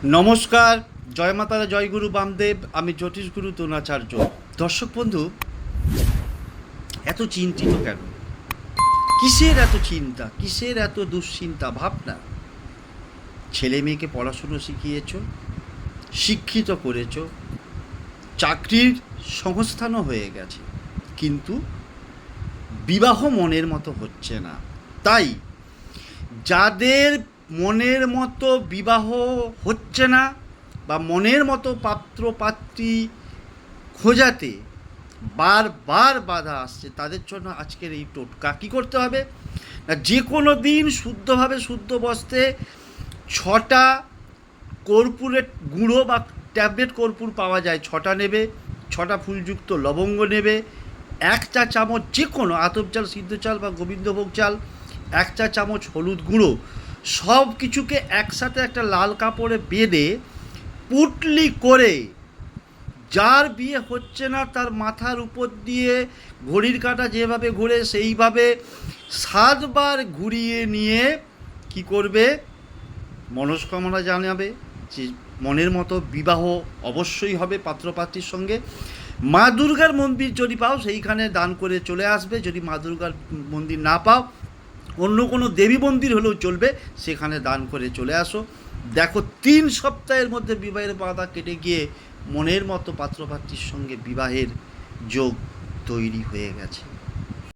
নমস্কার, জয় মাতারা, জয় গুরু বামদেব। আমি জ্যোতিষ গুরু দ্রোণাচার্য। দর্শক বন্ধু, এত চিন্তিত কেন? কিসের এত চিন্তা, কিসের এত দুশ্চিন্তা ভাবনা? ছেলে মেয়েকে পড়াশুনো শিখিয়েছ, শিক্ষিত করেছ, চাকরির সংস্থানও হয়ে গেছে, কিন্তু বিবাহ মনের মতো হচ্ছে না। তাই যাদের মনের মতো বিবাহ হচ্ছে না বা মনের মতো পাত্র পাত্রী খোঁজাতে বারবার বাধা আসছে, তাদের জন্য আজকের এই টোটকা। কী করতে হবে না, যে কোনো দিন শুদ্ধভাবে শুদ্ধ বস্ত্রে 6টা কর্পূরের গুঁড়ো বা ট্যাবলেট কর্পূর পাওয়া যায়, 6টা নেবে। 6টা ফুলযুক্ত লবঙ্গ নেবে। 1 চা চামচ যে কোনো আতপ চাল, সিদ্ধ চাল বা গোবিন্দভোগ চাল, 1 চা চামচ হলুদ গুঁড়ো, সব কিছুকে একসাথে একটা লাল কাপড়ে বেঁধে পুটলি করে যার বিয়ে হচ্ছে না তার মাথার উপর দিয়ে ঘড়ির কাঁটা যেভাবে ঘুরে সেইভাবে 7 বার ঘুরিয়ে নিয়ে কি করবে, মনস্কামনা জানাবে যে মনের মতো বিবাহ অবশ্যই হবে পাত্রপাত্রীর সঙ্গে। মা দুর্গার মন্দির যদি পাও সেইখানে দান করে চলে আসবে। যদি মা দুর্গার মন্দির না পাও, অন্য কোনো দেবী মন্দির হলেও চলবে, সেখানে দান করে চলে আসো। দেখো 3 সপ্তাহের মধ্যে বিবাহের বাধা কেটে গিয়ে মনের মতো পাত্রপাত্রীর সঙ্গে বিবাহের যোগ তৈরি হয়ে গেছে।